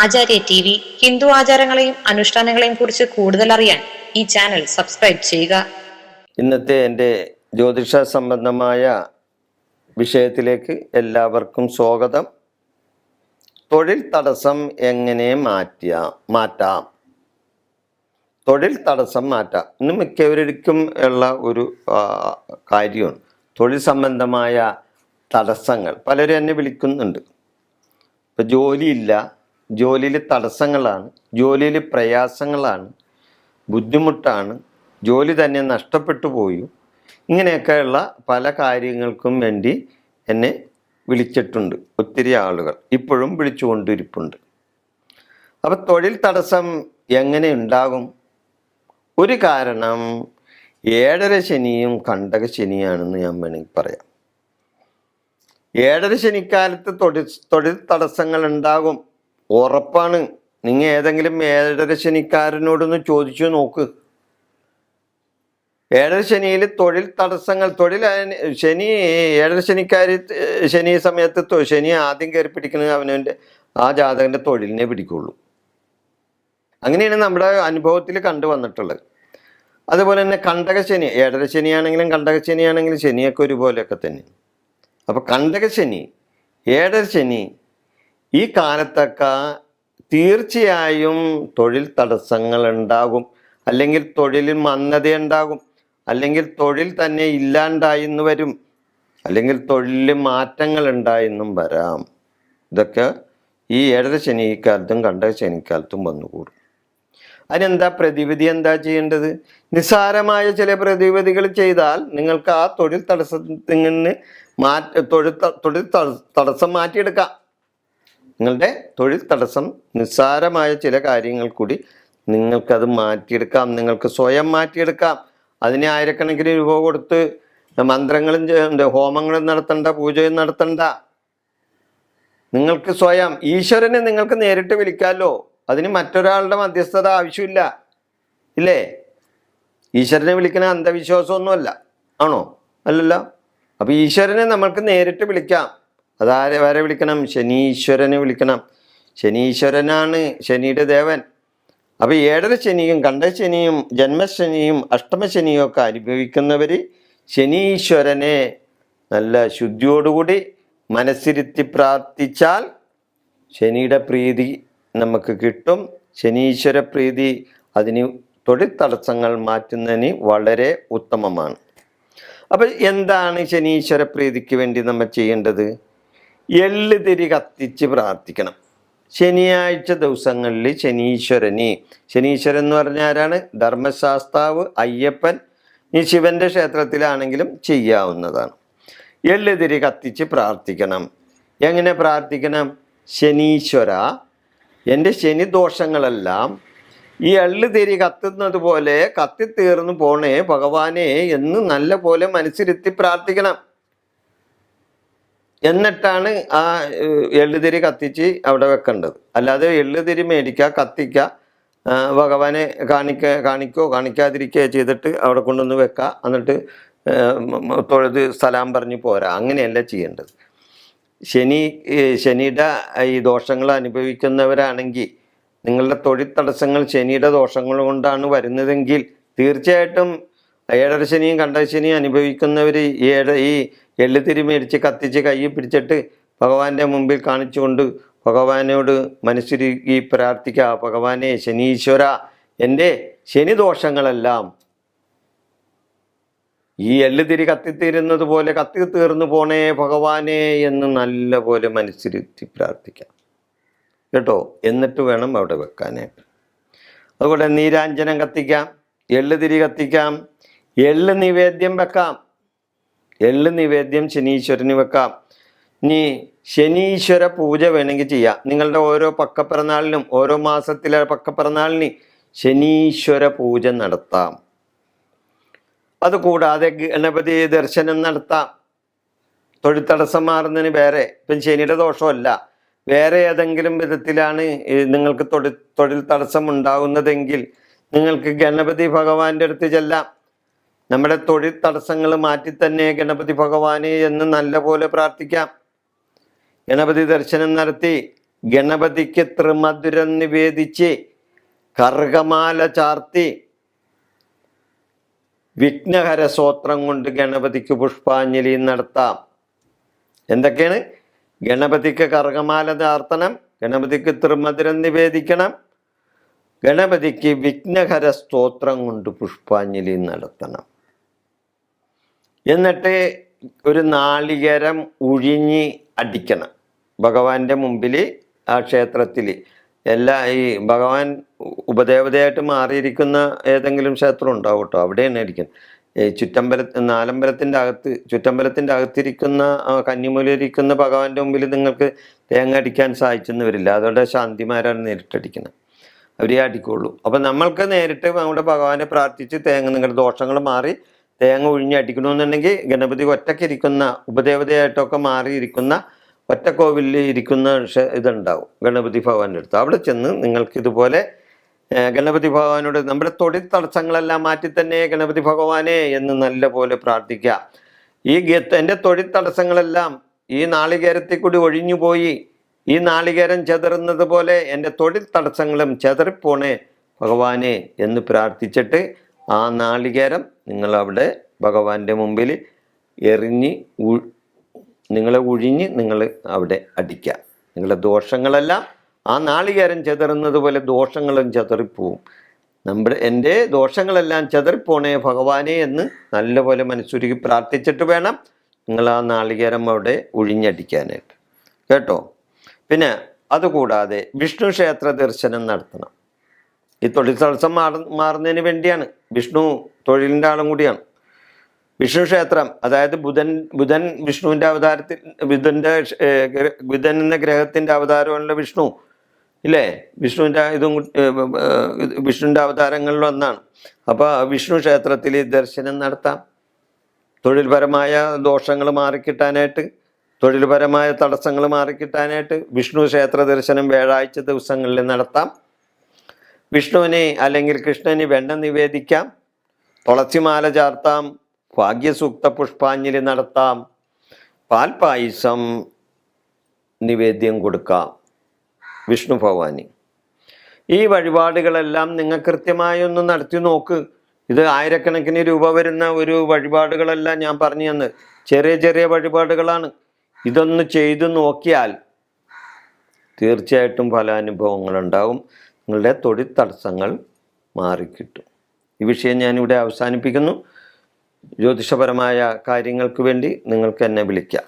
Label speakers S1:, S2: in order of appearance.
S1: ആചാര്യ T V Hindu ആചാരങ്ങളെയും അനുഷ്ഠാനങ്ങളെയും കുറിച്ച് കൂടുതൽ അറിയാൻ ഈ ചാനൽ സബ്സ്ക്രൈബ് ചെയ്യുക.
S2: ഇന്നത്തെ എൻ്റെ ജ്യോതിഷ സംബന്ധമായ വിഷയത്തിലേക്ക് എല്ലാവർക്കും സ്വാഗതം. തൊഴിൽ തടസ്സം എങ്ങനെ മാറ്റാം? തൊഴിൽ തടസ്സം മാറ്റാം. ഇന്ന് മിക്കവർക്കും ഉള്ള ഒരു കാര്യമാണ് തൊഴിൽ സംബന്ധമായ തടസ്സങ്ങൾ. പലരും എന്നെ വിളിക്കുന്നുണ്ട്. ഇപ്പം ജോലിയില്ല, ജോലിയിൽ തടസ്സങ്ങളാണ്, ജോലിയിൽ പ്രയാസങ്ങളാണ്, ബുദ്ധിമുട്ടാണ്, ജോലി തന്നെ നഷ്ടപ്പെട്ടു പോയി, ഇങ്ങനെയൊക്കെയുള്ള പല കാര്യങ്ങൾക്കും വേണ്ടി എന്നെ വിളിച്ചിട്ടുണ്ട്. ഒത്തിരി ആളുകൾ ഇപ്പോഴും വിളിച്ചുകൊണ്ടിരിപ്പുണ്ട്. അപ്പം തൊഴിൽ തടസ്സം എങ്ങനെ ഉണ്ടാകും? ഒരു കാരണം 7.5 ശനിയും കണ്ടക ശനിയാണെന്ന് ഞാൻ വേണമെങ്കിൽ പറയാം. 7.5 ശനിക്കാലത്ത് തൊഴിൽ തടസ്സങ്ങൾ ഉണ്ടാകും, ഉറപ്പാണ്. നിങ്ങൾ ഏതെങ്കിലും 7.5 ശനിക്കാരനോടൊന്ന് ചോദിച്ചു നോക്ക്. 7.5 ശനിയിൽ തൊഴിൽ തടസ്സങ്ങൾ, ശനി 7.5 ശനിക്കാർ ശനി സമയത്ത് ശനി ആദ്യം കയറി പിടിക്കുന്നത് അവനവൻ്റെ ആ ജാതകൻ്റെ തൊഴിലിനെ പിടിക്കുള്ളൂ. അങ്ങനെയാണ് നമ്മുടെ അനുഭവത്തിൽ കണ്ടുവന്നിട്ടുള്ളത്. അതുപോലെ തന്നെ കണ്ടക ശനി, 7.5 ശനിയാണെങ്കിലും കണ്ടക ശനിയാണെങ്കിലും ശനിയൊക്കെ ഒരുപോലെയൊക്കെ തന്നെ. അപ്പോൾ കണ്ടക ശനി, 7.5 ശനി ഈ കാലത്തൊക്കെ തീർച്ചയായും തൊഴിൽ തടസ്സങ്ങൾ ഉണ്ടാകും, അല്ലെങ്കിൽ തൊഴിലിൽ മന്ദതയുണ്ടാകും, അല്ലെങ്കിൽ തൊഴിൽ തന്നെ ഇല്ലാണ്ടായിന്ന് വരും, അല്ലെങ്കിൽ തൊഴിലിൽ മാറ്റങ്ങൾ ഉണ്ടായെന്നും വരാം. ഇതൊക്കെ ഈ 7.5 ശനിക്കാലത്തും കണ്ടക ശനിക്കാലത്തും വന്നുകൂടും. അതിനെന്താ പ്രതിവിധി? എന്താ ചെയ്യേണ്ടത്? നിസ്സാരമായ ചില പ്രതിവിധികൾ ചെയ്താൽ നിങ്ങൾക്ക് ആ തൊഴിൽ തടസ്സത്തിൽ നിന്ന് തൊഴിൽ തടസ്സം മാറ്റിയെടുക്കാം. നിങ്ങളുടെ തൊഴിൽ തടസ്സം നിസ്സാരമായ ചില കാര്യങ്ങൾ കൂടി നിങ്ങൾക്കത് മാറ്റിയെടുക്കാം. നിങ്ങൾക്ക് സ്വയം മാറ്റിയെടുക്കാം. അതിന് ആയിരക്കണക്കിന് രൂപ കൊടുത്ത് മന്ത്രങ്ങളും ഹോമങ്ങളും നടത്തണ്ട, പൂജയും നടത്തണ്ട. നിങ്ങൾക്ക് സ്വയം ഈശ്വരനെ നിങ്ങൾക്ക് നേരിട്ട് വിളിക്കാമല്ലോ. അതിന് മറ്റൊരാളുടെ മധ്യസ്ഥത ആവശ്യമില്ല, ഇല്ലേ? ഈശ്വരനെ വിളിക്കുന്ന അന്ധവിശ്വാസമൊന്നുമല്ല, ആണോ? അല്ലല്ലോ. അപ്പോൾ ഈശ്വരനെ നമ്മൾക്ക് നേരിട്ട് വിളിക്കാം. വരെ വിളിക്കണം? ശനീശ്വരനെ വിളിക്കണം. ശനീശ്വരനാണ് ശനിയുടെ ദേവൻ. അപ്പോൾ 7.5 ശനിയും കണ്ടക ശനിയും ജന്മശനിയും അഷ്ടമശനിയും ഒക്കെ അനുഭവിക്കുന്നവർ ശനീശ്വരനെ നല്ല ശുദ്ധിയോടുകൂടി മനസ്സിരുത്തി പ്രാർത്ഥിച്ചാൽ ശനിയുടെ പ്രീതി നമുക്ക് കിട്ടും. ശനീശ്വര പ്രീതി അതിന് തൊഴിൽ തടസ്സങ്ങൾ മാറ്റുന്നതിന് വളരെ ഉത്തമമാണ്. അപ്പോൾ എന്താണ് ശനീശ്വര പ്രീതിക്ക് വേണ്ടി നമ്മൾ ചെയ്യേണ്ടത്? എള്ള് തിരി കത്തിച്ച് പ്രാർത്ഥിക്കണം. ശനിയാഴ്ച ദിവസങ്ങളിൽ ശനീശ്വരൻ എന്ന് പറഞ്ഞാൽ ആരാണ്? ധർമ്മശാസ്താവ് അയ്യപ്പൻ. ഈ ശിവന്റെ ക്ഷേത്രത്തിലാണെങ്കിലും ചെയ്യാവുന്നതാണ്. എള്ള് തിരി കത്തിച്ച് പ്രാർത്ഥിക്കണം. എങ്ങനെ പ്രാർത്ഥിക്കണം? ശനീശ്വര, എൻ്റെ ശനി ദോഷങ്ങളെല്ലാം ഈ എള്ള് തിരി കത്തുന്നത് പോലെ കത്തിത്തീർന്നു പോണേ ഭഗവാനെ എന്ന് നല്ല പോലെ മനസ്സിരുത്തി പ്രാർത്ഥിക്കണം. എന്നിട്ടാണ് ആ എള്ളുതിരി കത്തിച്ച് അവിടെ വെക്കേണ്ടത്. അല്ലാതെ എള്ളുതിരി മേടിക്കുക, കത്തിക്കുക, ഭഗവാനെ കാണിക്കാതിരിക്കുക ചെയ്തിട്ട് അവിടെ കൊണ്ടുവന്ന് വെക്കുക, എന്നിട്ട് തൊഴുത് സലാം പറഞ്ഞ് പോരാ. അങ്ങനെയല്ല ചെയ്യേണ്ടത്. ശനിയുടെ ഈ ദോഷങ്ങൾ അനുഭവിക്കുന്നവരാണെങ്കിൽ, നിങ്ങളുടെ തൊഴിൽ തടസ്സങ്ങൾ ശനിയുടെ ദോഷങ്ങൾ കൊണ്ടാണ് വരുന്നതെങ്കിൽ തീർച്ചയായിട്ടും 7.5 ശനിയും കണ്ടക ശനിയും അനുഭവിക്കുന്നവർ ഈ എള്ളുതിരി മേടിച്ച് കത്തിച്ച് കയ്യിൽ പിടിച്ചിട്ട് ഭഗവാന്റെ മുമ്പിൽ കാണിച്ചുകൊണ്ട് ഭഗവാനോട് മനസ്സിരുക്കി പ്രാർത്ഥിക്കുക. ഭഗവാനെ ശനീശ്വര, എൻ്റെ ശനി ദോഷങ്ങളെല്ലാം ഈ എള്ളുതിരി കത്തിത്തീരുന്നത് പോലെ കത്തിത്തീർന്നു പോണേ ഭഗവാനെ എന്ന് നല്ല പോലെ മനസ്സിരുത്തി പ്രാർത്ഥിക്കാം കേട്ടോ. എന്നിട്ട് വേണം അവിടെ വെക്കാനായിട്ട്. അതുപോലെ നീരാഞ്ജനം കത്തിക്കാം, എള്ളുതിരി കത്തിക്കാം, എള്ള് നിവേദ്യം വെക്കാം. എള്ള് നിവേദ്യം ശനീശ്വരന് വെക്കാം. ഇനി ശനീശ്വര പൂജ വേണമെങ്കിൽ ചെയ്യാം. നിങ്ങളുടെ ഓരോ പക്കപ്പിറന്നാളിനും ഓരോ മാസത്തിലെ പക്കപ്പിറന്നാളിന് ശനീശ്വര പൂജ നടത്താം. അതുകൂടാതെ ഗണപതി ദർശനം നടത്താം. തൊഴിൽ തടസ്സം മാറുന്നതിന് വേറെ, ഇപ്പം ശനിയുടെ ദോഷമല്ല, വേറെ ഏതെങ്കിലും വിധത്തിലാണ് നിങ്ങൾക്ക് തൊഴിൽ തടസ്സം ഉണ്ടാകുന്നതെങ്കിൽ നിങ്ങൾക്ക് ഗണപതി ഭഗവാന്റെ അടുത്ത് ചെല്ലാം. നമ്മുടെ തൊഴിൽ തടസ്സങ്ങൾ മാറ്റി തന്നെ ഗണപതി ഭഗവാനെ എന്ന് നല്ല പോലെ പ്രാർത്ഥിക്കാം. ഗണപതി ദർശനം നടത്തി ഗണപതിക്ക് ത്രിമധുരം നിവേദിച്ച് കർഗമാല ചാർത്തി വിഘ്നഹര സ്തോത്രം കൊണ്ട് ഗണപതിക്ക് പുഷ്പാഞ്ജലി നടത്താം. എന്തൊക്കെയാണ്? ഗണപതിക്ക് കർഗമാല ചാർത്തണം, ഗണപതിക്ക് ത്രിമധുരം നിവേദിക്കണം, ഗണപതിക്ക് വിഘ്നഹര സ്തോത്രം കൊണ്ട് പുഷ്പാഞ്ജലി നടത്തണം. എന്നിട്ട് ഒരു നാളികേരം ഉഴിഞ്ഞ് അടിക്കണം ഭഗവാന്റെ മുമ്പിൽ. ആ ക്ഷേത്രത്തിൽ ഈ ഭഗവാൻ ഉപദേവതയായിട്ട് മാറിയിരിക്കുന്ന ഏതെങ്കിലും ക്ഷേത്രം ഉണ്ടാവും കേട്ടോ, അവിടെയാണ് ഇരിക്കുന്നത്. നാലമ്പലത്തിൻ്റെ അകത്ത്, ചുറ്റമ്പലത്തിൻ്റെ അകത്തിരിക്കുന്ന കന്നിമൂലയിരിക്കുന്ന ഭഗവാന്റെ മുമ്പിൽ നിങ്ങൾക്ക് തേങ്ങ അടിക്കാൻ സാധിച്ചെന്ന് വരില്ല. അതോടെ ശാന്തിമാരാണ് നേരിട്ടടിക്കുന്നത്, അവരെ അടിക്കുള്ളൂ. അപ്പം നമ്മൾക്ക് നേരിട്ട് നമ്മുടെ ഭഗവാനെ പ്രാർത്ഥിച്ച് നിങ്ങളുടെ ദോഷങ്ങൾ മാറി തേങ്ങ ഒഴിഞ്ഞടിക്കണമെന്നുണ്ടെങ്കിൽ ഗണപതി ഒറ്റയ്ക്കിരിക്കുന്ന ഉപദേവതയായിട്ടൊക്കെ മാറിയിരിക്കുന്ന ഒറ്റക്കോവിലിൽ ഇരിക്കുന്ന ഇതുണ്ടാവും ഗണപതി ഭഗവാന്റെ അടുത്ത്. അവിടെ ചെന്ന് നിങ്ങൾക്ക് ഇതുപോലെ ഗണപതി ഭഗവാനോട് നമ്മുടെ തൊഴിൽ തടസ്സങ്ങളെല്ലാം മാറ്റി തന്നെ ഗണപതി ഭഗവാനെ എന്ന് നല്ല പോലെ പ്രാർത്ഥിക്കുക. എൻ്റെ തൊഴിൽ തടസ്സങ്ങളെല്ലാം ഈ നാളികേരത്തിൽ കൂടി ഒഴിഞ്ഞു പോയി, ഈ നാളികേരം ചെതറുന്നത് പോലെ എൻ്റെ തൊഴിൽ തടസ്സങ്ങളും ചെതറിപ്പോണേ ഭഗവാനെ എന്ന് പ്രാർത്ഥിച്ചിട്ട് ആ നാളികേരം നിങ്ങളവിടെ ഭഗവാന്റെ മുമ്പിൽ എറിഞ്ഞ് നിങ്ങളെ ഒഴിഞ്ഞ് നിങ്ങൾ അവിടെ അടിക്കുക. നിങ്ങളുടെ ദോഷങ്ങളെല്ലാം ആ നാളികേരം ചെതറുന്നത് പോലെ ദോഷങ്ങളും ചെതറിപ്പോവും. എൻ്റെ ദോഷങ്ങളെല്ലാം ചെതറിപ്പോണേ ഭഗവാനെ എന്ന് നല്ലപോലെ മനസ്സുരുക്കി പ്രാർത്ഥിച്ചിട്ട് വേണം നിങ്ങൾ ആ നാളികേരം അവിടെ ഒഴിഞ്ഞടിക്കാനായിട്ട്, കേട്ടോ. പിന്നെ അതുകൂടാതെ വിഷ്ണു ക്ഷേത്ര ദർശനം നടത്തണം. ഈ തൊഴിൽ തടസ്സം മാറുന്നതിന് വേണ്ടിയാണ്. വിഷ്ണു തൊഴിലിൻ്റെ ആളും കൂടിയാണ്. വിഷ്ണു ക്ഷേത്രം, അതായത് ബുധൻ വിഷ്ണുവിൻ്റെ അവതാരത്തിൽ, ബുധൻ എന്ന ഗ്രഹത്തിൻ്റെ അവതാരമുള്ള വിഷ്ണു ഇല്ലേ, വിഷ്ണുവിൻ്റെ വിഷ്ണുവിൻ്റെ അവതാരങ്ങളിൽ ഒന്നാണ്. അപ്പോൾ വിഷ്ണു ക്ഷേത്രത്തിൽ ദർശനം നടത്താം. തൊഴിൽപരമായ ദോഷങ്ങൾ മാറിക്കിട്ടാനായിട്ട്, തൊഴിൽപരമായ തടസ്സങ്ങൾ മാറിക്കിട്ടാനായിട്ട് വിഷ്ണു ക്ഷേത്ര ദർശനം വ്യാഴാഴ്ച ദിവസങ്ങളിൽ നടത്താം. വിഷ്ണുവിന് അല്ലെങ്കിൽ കൃഷ്ണന് വെണ്ണ നിവേദിക്കാം, തുളസിമാല ചാർത്താം, ഭാഗ്യസൂക്ത പുഷ്പാഞ്ജലി നടത്താം, പാൽപായസം നിവേദ്യം കൊടുക്കാം വിഷ്ണു ഭഗവാന്. ഈ വഴിപാടുകളെല്ലാം നിങ്ങൾ കൃത്യമായി ഒന്ന് നടത്തി നോക്ക്. ഇത് ആയിരക്കണക്കിന് രൂപ വരുന്ന ഒരു വഴിപാടുകളെല്ലാം ഞാൻ പറഞ്ഞു തന്നത് ചെറിയ ചെറിയ വഴിപാടുകളാണ്. ഇതൊന്ന് ചെയ്തു നോക്കിയാൽ തീർച്ചയായിട്ടും ഫലാനുഭവങ്ങളുണ്ടാവും. നിങ്ങളുടെ തൊഴിൽ തടസ്സങ്ങൾ മാറിക്കിട്ടും. ഈ വിഷയം ഞാനിവിടെ അവസാനിപ്പിക്കുന്നു. ജ്യോതിഷപരമായ കാര്യങ്ങൾക്ക് വേണ്ടി നിങ്ങൾക്ക് എന്നെ വിളിക്കാം.